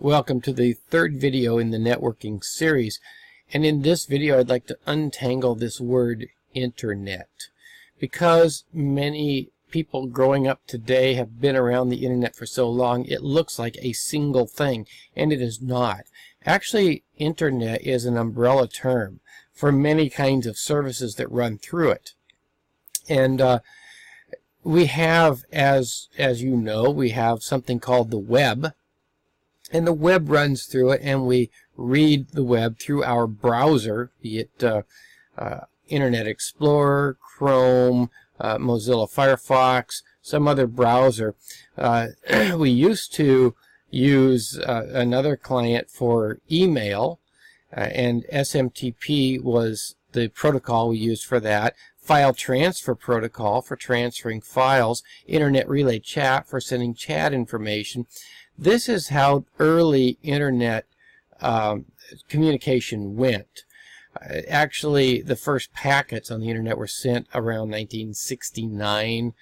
Welcome to the third video in the networking series, and in this video I'd like to untangle this word internet, because many people growing up today have been around the internet for so long it looks like a single thing, and it is not. Actually, internet is an umbrella term for many kinds of services that run through it. And we have, as you know, we have something called the web. And the web runs through it, and we read the web through our browser, be it Internet Explorer, Chrome, Mozilla Firefox, some other browser. We used to use another client for email, and SMTP was the protocol we used for that. File transfer protocol for transferring files. Internet relay chat for sending chat information. This is how early internet communication went. Actually, the first packets on the internet were sent around 1969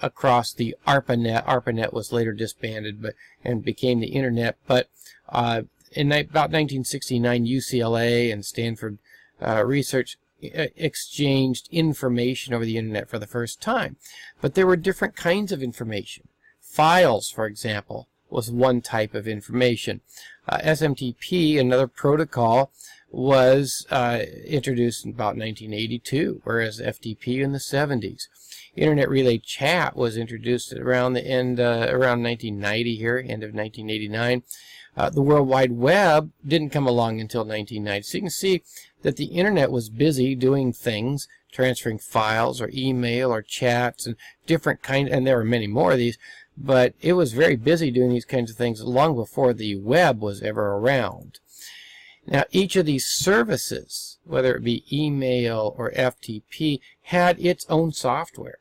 across the ARPANET. ARPANET was later disbanded and became the internet. But in about 1969, UCLA and Stanford Research exchanged information over the internet for the first time. But there were different kinds of information. Files, for example, was one type of information. SMTP, another protocol, was introduced in about 1982, whereas FTP in the 70s. Internet relay chat was introduced around the end, around 1990 here, end of 1989. The World Wide Web didn't come along until 1990. So you can see that the internet was busy doing things, transferring files or email or chats and different kinds, and there are many more of these. But it was very busy doing these kinds of things long before the web was ever around. Now, each of these services, whether it be email or FTP, had its own software.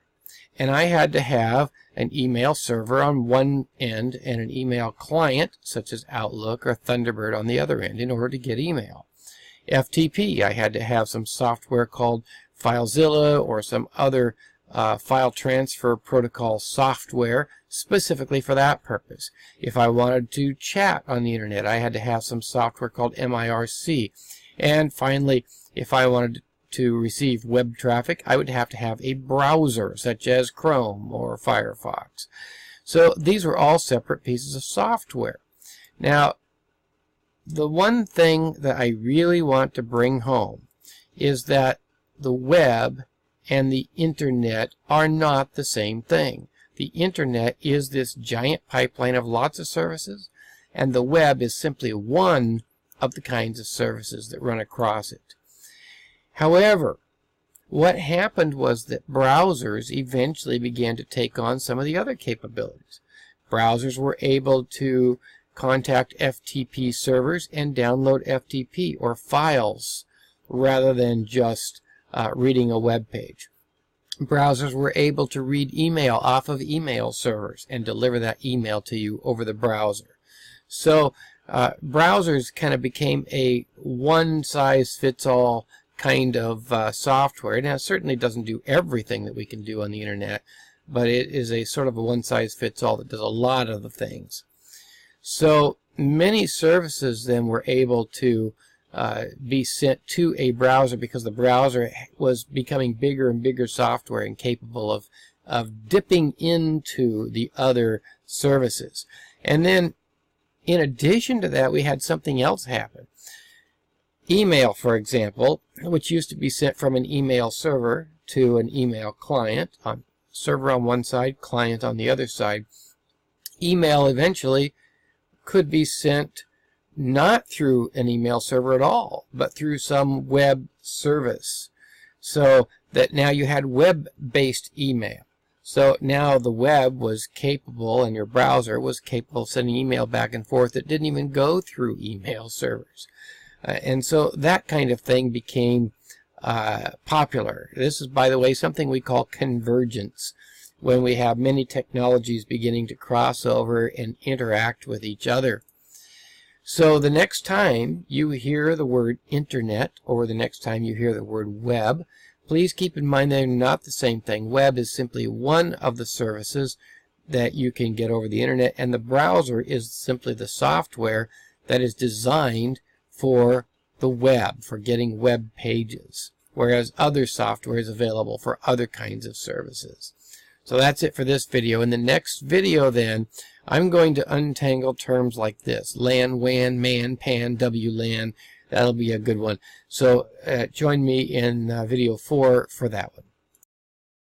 And I had to have an email server on one end and an email client, such as Outlook or Thunderbird, on the other end in order to get email. FTP, I had to have some software called FileZilla or some other file transfer protocol software specifically for that purpose. If I wanted to chat on the internet, I had to have some software called MIRC. And finally, if I wanted to receive web traffic, I would have to have a browser such as Chrome or Firefox. So these were all separate pieces of software. Now, the one thing that I really want to bring home is that the web and the internet are not the same thing. The internet is this giant pipeline of lots of services, and the web is simply one of the kinds of services that run across it. However, what happened was that browsers eventually began to take on some of the other capabilities. Browsers were able to contact FTP servers and download FTP or files rather than just reading a web page. Browsers were able to read email off of email servers and deliver that email to you over the browser. So browsers kind of became a one-size-fits-all kind of software. Now, it certainly doesn't do everything that we can do on the internet, but it is a sort of a one-size-fits-all that does a lot of the things. So many services then were able to be sent to a browser because the browser was becoming bigger and bigger software and capable of dipping into the other services. And then in addition to that, we had something else happen. Email, for example, which used to be sent from an email server to an email client, server on one side, client on the other side. Email eventually could be sent not through an email server at all, but through some web service. So that now you had web-based email. So now the web was capable, and your browser was capable of sending email back and forth that didn't even go through email servers. And so that kind of thing became popular. This is, by the way, something we call convergence, when we have many technologies beginning to cross over and interact with each other. So the next time you hear the word internet, or the next time you hear the word web, please keep in mind they're not the same thing. Web is simply one of the services that you can get over the internet, and the browser is simply the software that is designed for the web, for getting web pages, whereas other software is available for other kinds of services. So that's it for this video. In the next video then, I'm going to untangle terms like this: LAN, WAN, MAN, PAN, WLAN. That'll be a good one. So join me in video 4 for that one.